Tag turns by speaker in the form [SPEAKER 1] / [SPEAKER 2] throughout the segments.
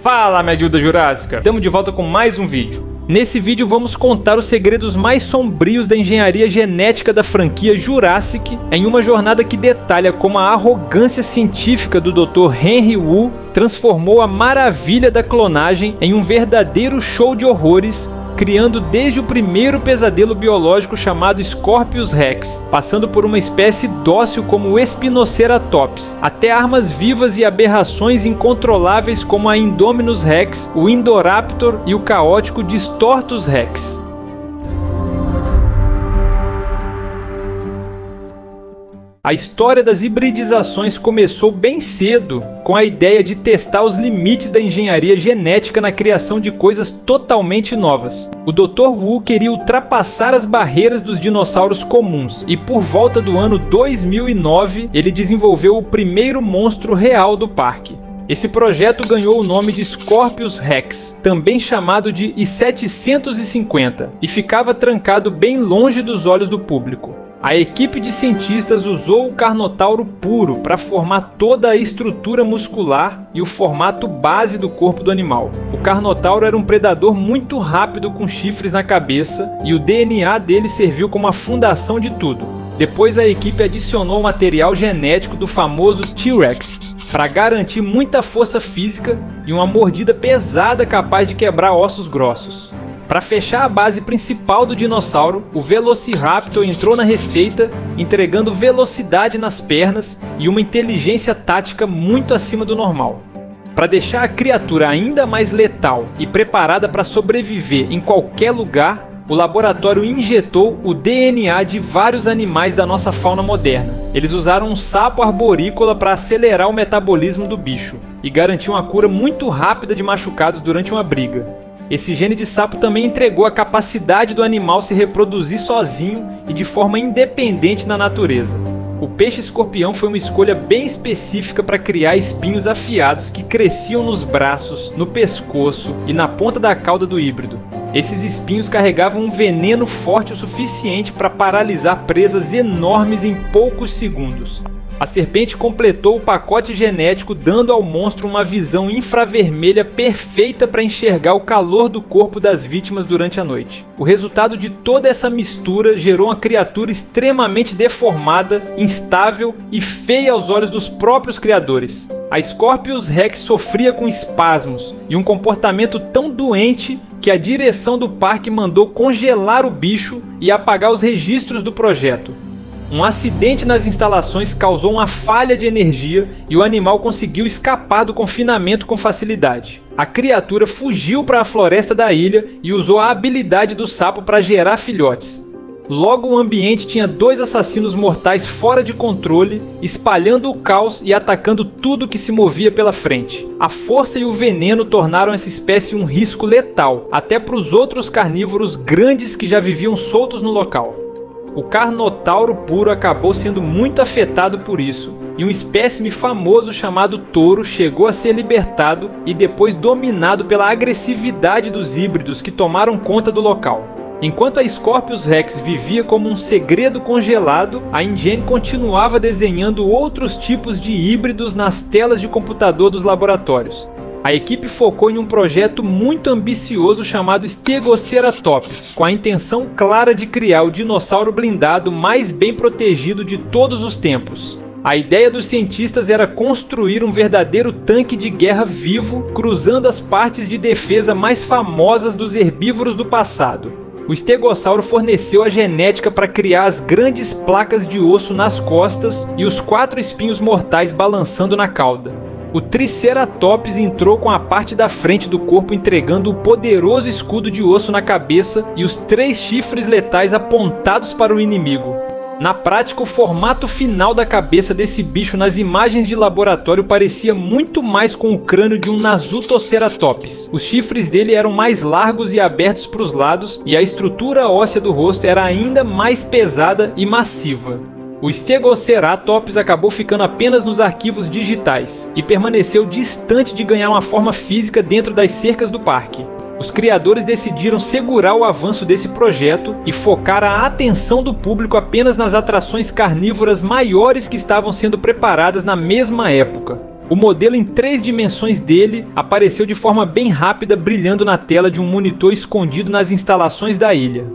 [SPEAKER 1] Fala, minha guilda jurássica! Estamos de volta com mais um vídeo. Nesse vídeo vamos contar os segredos mais sombrios da engenharia genética da franquia Jurassic em uma jornada que detalha como a arrogância científica do Dr. Henry Wu transformou a maravilha da clonagem em um verdadeiro show de horrores, criando desde o primeiro pesadelo biológico chamado Scorpius Rex, passando por uma espécie dócil como o Spinoceratops, até armas vivas e aberrações incontroláveis como a Indominus Rex, o Indoraptor e o caótico Distortus Rex. A história das hibridizações começou bem cedo, com a ideia de testar os limites da engenharia genética na criação de coisas totalmente novas. O Dr. Wu queria ultrapassar as barreiras dos dinossauros comuns, e por volta do ano 2009, ele desenvolveu o primeiro monstro real do parque. Esse projeto ganhou o nome de Scorpius Rex, também chamado de I-750, e ficava trancado bem longe dos olhos do público. A equipe de cientistas usou o Carnotauro puro para formar toda a estrutura muscular e o formato base do corpo do animal. O Carnotauro era um predador muito rápido com chifres na cabeça e o DNA dele serviu como a fundação de tudo. Depois a equipe adicionou o material genético do famoso T-Rex para garantir muita força física e uma mordida pesada capaz de quebrar ossos grossos. Para fechar a base principal do dinossauro, o Velociraptor entrou na receita, entregando velocidade nas pernas e uma inteligência tática muito acima do normal. Para deixar a criatura ainda mais letal e preparada para sobreviver em qualquer lugar, o laboratório injetou o DNA de vários animais da nossa fauna moderna. Eles usaram um sapo arborícola para acelerar o metabolismo do bicho e garantir uma cura muito rápida de machucados durante uma briga. Esse gene de sapo também entregou a capacidade do animal se reproduzir sozinho e de forma independente na natureza. O peixe-escorpião foi uma escolha bem específica para criar espinhos afiados que cresciam nos braços, no pescoço e na ponta da cauda do híbrido. Esses espinhos carregavam um veneno forte o suficiente para paralisar presas enormes em poucos segundos. A serpente completou o pacote genético, dando ao monstro uma visão infravermelha perfeita para enxergar o calor do corpo das vítimas durante a noite. O resultado de toda essa mistura gerou uma criatura extremamente deformada, instável e feia aos olhos dos próprios criadores. A Scorpius Rex sofria com espasmos e um comportamento tão doente que a direção do parque mandou congelar o bicho e apagar os registros do projeto. Um acidente nas instalações causou uma falha de energia e o animal conseguiu escapar do confinamento com facilidade. A criatura fugiu para a floresta da ilha e usou a habilidade do sapo para gerar filhotes. Logo o ambiente tinha dois assassinos mortais fora de controle, espalhando o caos e atacando tudo que se movia pela frente. A força e o veneno tornaram essa espécie um risco letal, até para os outros carnívoros grandes que já viviam soltos no local. O Carnotauro puro acabou sendo muito afetado por isso, e um espécime famoso chamado touro chegou a ser libertado e depois dominado pela agressividade dos híbridos que tomaram conta do local. Enquanto a Scorpius Rex vivia como um segredo congelado, a InGen continuava desenhando outros tipos de híbridos nas telas de computador dos laboratórios. A equipe focou em um projeto muito ambicioso chamado Stegoceratops, com a intenção clara de criar o dinossauro blindado mais bem protegido de todos os tempos. A ideia dos cientistas era construir um verdadeiro tanque de guerra vivo, cruzando as partes de defesa mais famosas dos herbívoros do passado. O Stegossauro forneceu a genética para criar as grandes placas de osso nas costas e os 4 espinhos mortais balançando na cauda. O Triceratops entrou com a parte da frente do corpo entregando o poderoso escudo de osso na cabeça e os 3 chifres letais apontados para o inimigo. Na prática, o formato final da cabeça desse bicho nas imagens de laboratório parecia muito mais com o crânio de um Nasutoceratops. Os chifres dele eram mais largos e abertos para os lados e a estrutura óssea do rosto era ainda mais pesada e massiva. O Stegoceratops acabou ficando apenas nos arquivos digitais e permaneceu distante de ganhar uma forma física dentro das cercas do parque. Os criadores decidiram segurar o avanço desse projeto e focar a atenção do público apenas nas atrações carnívoras maiores que estavam sendo preparadas na mesma época. O modelo em 3 dimensões dele apareceu de forma bem rápida, brilhando na tela de um monitor escondido nas instalações da ilha.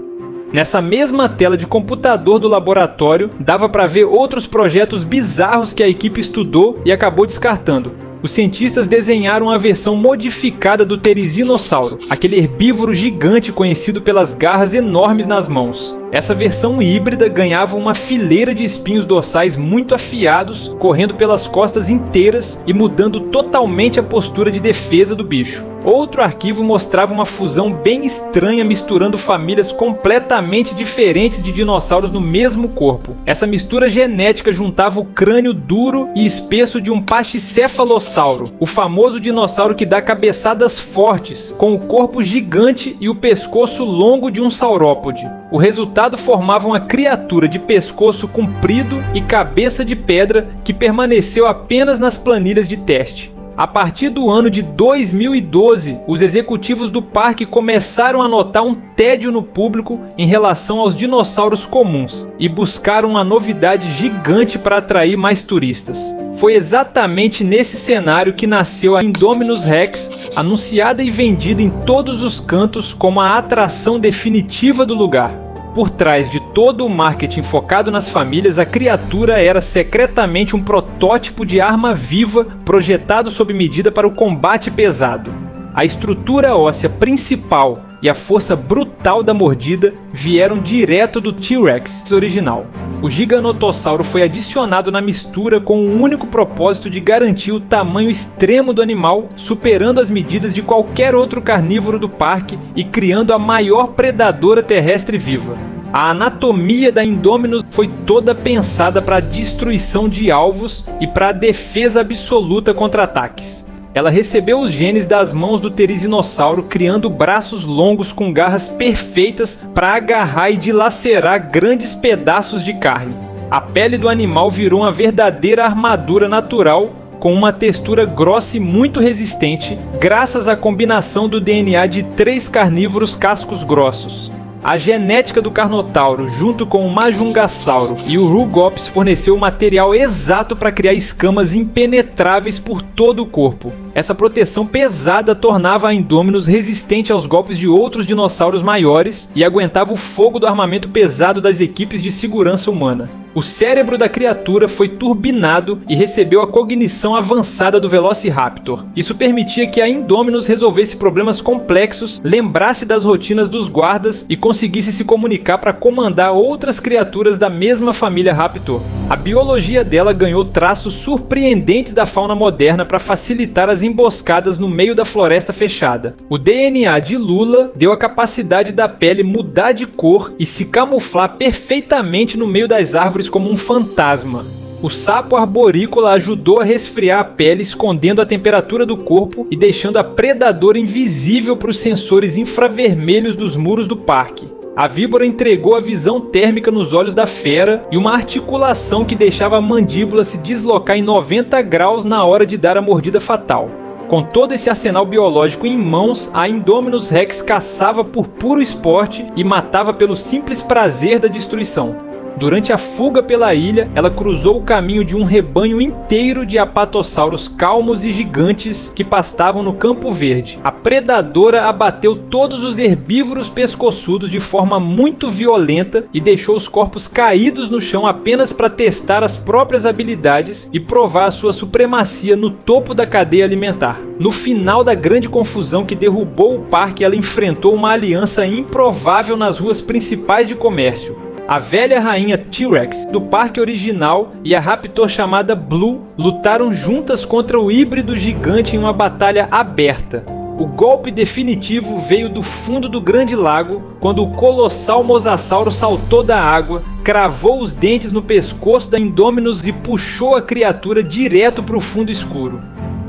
[SPEAKER 1] Nessa mesma tela de computador do laboratório, dava para ver outros projetos bizarros que a equipe estudou e acabou descartando. Os cientistas desenharam a versão modificada do Therizinosauro, aquele herbívoro gigante conhecido pelas garras enormes nas mãos. Essa versão híbrida ganhava uma fileira de espinhos dorsais muito afiados, correndo pelas costas inteiras e mudando totalmente a postura de defesa do bicho. Outro arquivo mostrava uma fusão bem estranha misturando famílias completamente diferentes de dinossauros no mesmo corpo. Essa mistura genética juntava o crânio duro e espesso de um pachycephalossauro, o famoso dinossauro que dá cabeçadas fortes, com o corpo gigante e o pescoço longo de um saurópode. O resultado formava uma criatura de pescoço comprido e cabeça de pedra que permaneceu apenas nas planilhas de teste. A partir do ano de 2012, os executivos do parque começaram a notar um tédio no público em relação aos dinossauros comuns e buscaram uma novidade gigante para atrair mais turistas. Foi exatamente nesse cenário que nasceu a Indominus Rex, anunciada e vendida em todos os cantos como a atração definitiva do lugar. Por trás de todo o marketing focado nas famílias, a criatura era secretamente um protótipo de arma viva projetado sob medida para o combate pesado. A estrutura óssea principal e a força brutal da mordida vieram direto do T-Rex original. O Giganotossauro foi adicionado na mistura com o único propósito de garantir o tamanho extremo do animal, superando as medidas de qualquer outro carnívoro do parque e criando a maior predadora terrestre viva. A anatomia da Indominus foi toda pensada para a destruição de alvos e para a defesa absoluta contra ataques. Ela recebeu os genes das mãos do Therizinosauro, criando braços longos com garras perfeitas para agarrar e dilacerar grandes pedaços de carne. A pele do animal virou uma verdadeira armadura natural, com uma textura grossa e muito resistente, graças à combinação do DNA de 3 carnívoros cascos grossos. A genética do Carnotauro, junto com o Majungasauro e o Rugops, forneceu o material exato para criar escamas impenetráveis por todo o corpo. Essa proteção pesada tornava a Indominus resistente aos golpes de outros dinossauros maiores e aguentava o fogo do armamento pesado das equipes de segurança humana. O cérebro da criatura foi turbinado e recebeu a cognição avançada do Velociraptor. Isso permitia que a Indominus resolvesse problemas complexos, lembrasse das rotinas dos guardas e conseguisse se comunicar para comandar outras criaturas da mesma família Raptor. A biologia dela ganhou traços surpreendentes da fauna moderna para facilitar as emboscadas no meio da floresta fechada. O DNA de Lula deu a capacidade da pele mudar de cor e se camuflar perfeitamente no meio das árvores como um fantasma. O sapo arborícola ajudou a resfriar a pele, escondendo a temperatura do corpo e deixando a predadora invisível para os sensores infravermelhos dos muros do parque. A víbora entregou a visão térmica nos olhos da fera e uma articulação que deixava a mandíbula se deslocar em 90 graus na hora de dar a mordida fatal. Com todo esse arsenal biológico em mãos, a Indominus Rex caçava por puro esporte e matava pelo simples prazer da destruição. Durante a fuga pela ilha, ela cruzou o caminho de um rebanho inteiro de apatossauros calmos e gigantes que pastavam no Campo Verde. A predadora abateu todos os herbívoros pescoçudos de forma muito violenta e deixou os corpos caídos no chão apenas para testar as próprias habilidades e provar a sua supremacia no topo da cadeia alimentar. No final da grande confusão que derrubou o parque, ela enfrentou uma aliança improvável nas ruas principais de comércio. A velha rainha T-Rex do parque original e a Raptor chamada Blue lutaram juntas contra o híbrido gigante em uma batalha aberta. O golpe definitivo veio do fundo do grande lago, quando o colossal Mosasauro saltou da água, cravou os dentes no pescoço da Indominus e puxou a criatura direto para o fundo escuro.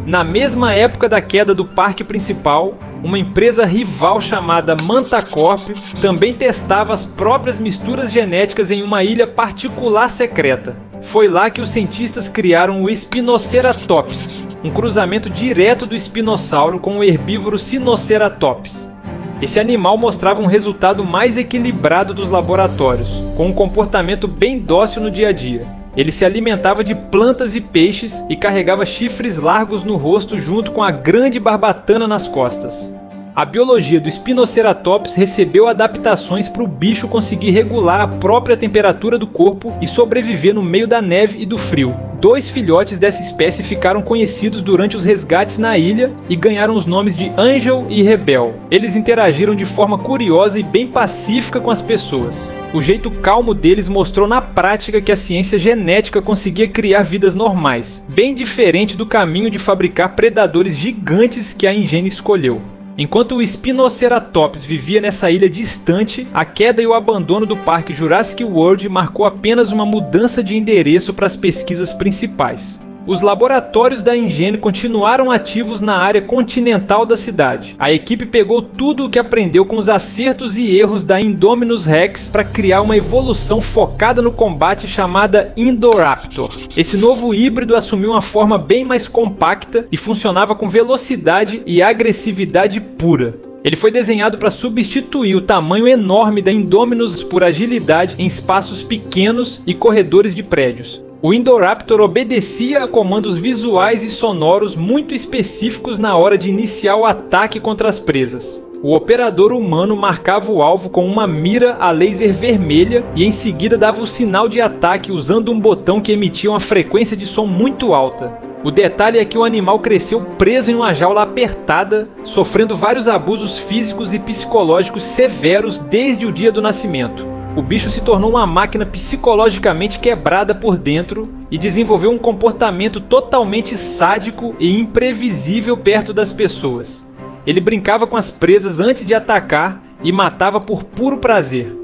[SPEAKER 1] Na mesma época da queda do parque principal, uma empresa rival chamada Mantacorp também testava as próprias misturas genéticas em uma ilha particular secreta. Foi lá que os cientistas criaram o Spinoceratops, um cruzamento direto do espinossauro com o herbívoro Sinoceratops. Esse animal mostrava um resultado mais equilibrado dos laboratórios, com um comportamento bem dócil no dia a dia. Ele se alimentava de plantas e peixes e carregava chifres largos no rosto junto com a grande barbatana nas costas. A biologia do Spinoceratops recebeu adaptações para o bicho conseguir regular a própria temperatura do corpo e sobreviver no meio da neve e do frio. 2 filhotes dessa espécie ficaram conhecidos durante os resgates na ilha e ganharam os nomes de Angel e Rebel. Eles interagiram de forma curiosa e bem pacífica com as pessoas. O jeito calmo deles mostrou na prática que a ciência genética conseguia criar vidas normais, bem diferente do caminho de fabricar predadores gigantes que a InGen escolheu. Enquanto o Spinoceratops vivia nessa ilha distante, a queda e o abandono do Parque Jurassic World marcou apenas uma mudança de endereço para as pesquisas principais. Os laboratórios da InGen continuaram ativos na área continental da cidade. A equipe pegou tudo o que aprendeu com os acertos e erros da Indominus Rex para criar uma evolução focada no combate chamada Indoraptor. Esse novo híbrido assumiu uma forma bem mais compacta e funcionava com velocidade e agressividade pura. Ele foi desenhado para substituir o tamanho enorme da Indominus por agilidade em espaços pequenos e corredores de prédios. O Indoraptor obedecia a comandos visuais e sonoros muito específicos na hora de iniciar o ataque contra as presas. O operador humano marcava o alvo com uma mira a laser vermelha e em seguida dava o sinal de ataque usando um botão que emitia uma frequência de som muito alta. O detalhe é que o animal cresceu preso em uma jaula apertada, sofrendo vários abusos físicos e psicológicos severos desde o dia do nascimento. O bicho se tornou uma máquina psicologicamente quebrada por dentro e desenvolveu um comportamento totalmente sádico e imprevisível perto das pessoas. Ele brincava com as presas antes de atacar e matava por puro prazer.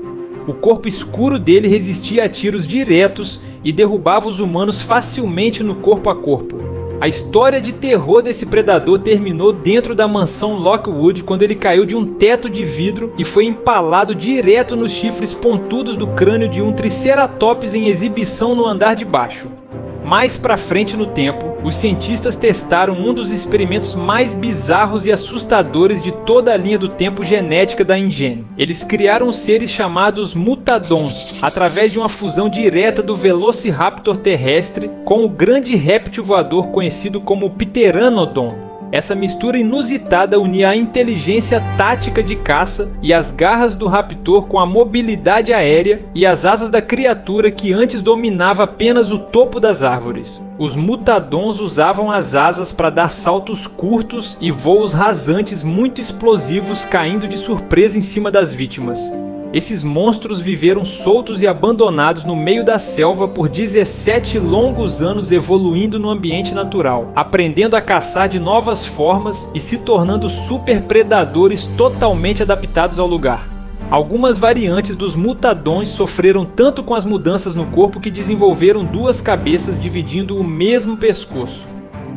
[SPEAKER 1] O corpo escuro dele resistia a tiros diretos e derrubava os humanos facilmente no corpo a corpo. A história de terror desse predador terminou dentro da mansão Lockwood quando ele caiu de um teto de vidro e foi empalado direto nos chifres pontudos do crânio de um Triceratops em exibição no andar de baixo. Mais pra frente no tempo, os cientistas testaram um dos experimentos mais bizarros e assustadores de toda a linha do tempo genética da InGen. Eles criaram seres chamados Mutadons, através de uma fusão direta do Velociraptor terrestre com o grande réptil voador conhecido como Pteranodon. Essa mistura inusitada unia a inteligência tática de caça e as garras do raptor com a mobilidade aérea e as asas da criatura que antes dominava apenas o topo das árvores. Os Mutadons usavam as asas para dar saltos curtos e voos rasantes muito explosivos caindo de surpresa em cima das vítimas. Esses monstros viveram soltos e abandonados no meio da selva por 17 longos anos evoluindo no ambiente natural, aprendendo a caçar de novas formas e se tornando super predadores totalmente adaptados ao lugar. Algumas variantes dos Mutadons sofreram tanto com as mudanças no corpo que desenvolveram 2 cabeças dividindo o mesmo pescoço.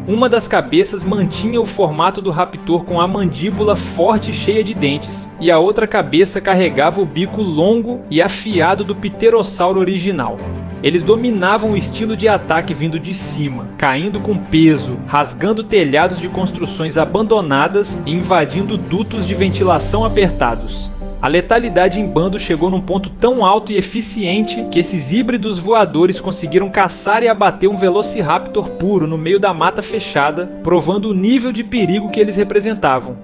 [SPEAKER 1] Uma das cabeças mantinha o formato do raptor com a mandíbula forte e cheia de dentes, e a outra cabeça carregava o bico longo e afiado do pterossauro original. Eles dominavam o estilo de ataque vindo de cima, caindo com peso, rasgando telhados de construções abandonadas e invadindo dutos de ventilação apertados. A letalidade em bando chegou num ponto tão alto e eficiente que esses híbridos voadores conseguiram caçar e abater um Velociraptor puro no meio da mata fechada, provando o nível de perigo que eles representavam.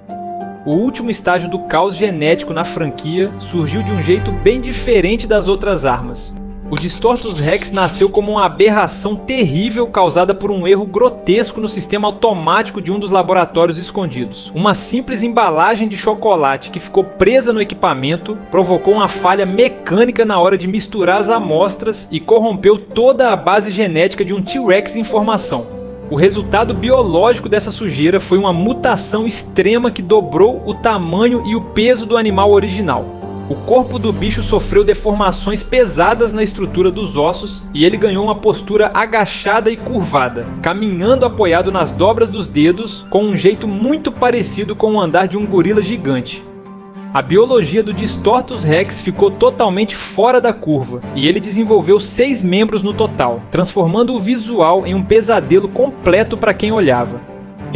[SPEAKER 1] O último estágio do caos genético na franquia surgiu de um jeito bem diferente das outras armas. O Distortus Rex nasceu como uma aberração terrível causada por um erro grotesco no sistema automático de um dos laboratórios escondidos. Uma simples embalagem de chocolate que ficou presa no equipamento provocou uma falha mecânica na hora de misturar as amostras e corrompeu toda a base genética de um T-Rex em formação. O resultado biológico dessa sujeira foi uma mutação extrema que dobrou o tamanho e o peso do animal original. O corpo do bicho sofreu deformações pesadas na estrutura dos ossos e ele ganhou uma postura agachada e curvada, caminhando apoiado nas dobras dos dedos com um jeito muito parecido com o andar de um gorila gigante. A biologia do Distortus Rex ficou totalmente fora da curva e ele desenvolveu 6 membros no total, transformando o visual em um pesadelo completo para quem olhava.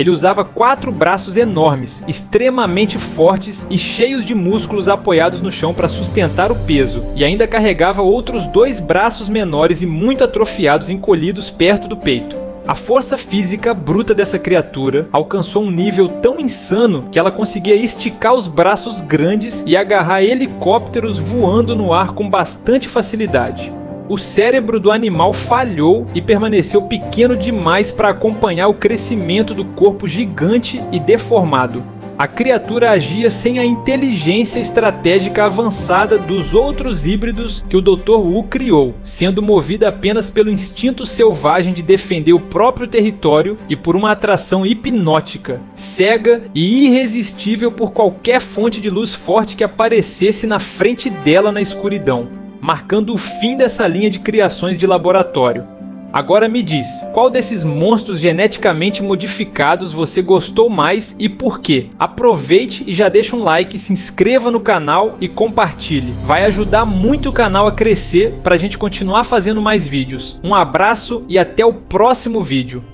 [SPEAKER 1] Ele usava 4 braços enormes, extremamente fortes e cheios de músculos apoiados no chão para sustentar o peso, e ainda carregava outros 2 braços menores e muito atrofiados encolhidos perto do peito. A força física bruta dessa criatura alcançou um nível tão insano que ela conseguia esticar os braços grandes e agarrar helicópteros voando no ar com bastante facilidade. O cérebro do animal falhou e permaneceu pequeno demais para acompanhar o crescimento do corpo gigante e deformado. A criatura agia sem a inteligência estratégica avançada dos outros híbridos que o Dr. Wu criou, sendo movida apenas pelo instinto selvagem de defender o próprio território e por uma atração hipnótica, cega e irresistível por qualquer fonte de luz forte que aparecesse na frente dela na escuridão, marcando o fim dessa linha de criações de laboratório. Agora me diz, qual desses monstros geneticamente modificados você gostou mais e por quê? Aproveite e já deixa um like, se inscreva no canal e compartilhe. Vai ajudar muito o canal a crescer para a gente continuar fazendo mais vídeos. Um abraço e até o próximo vídeo.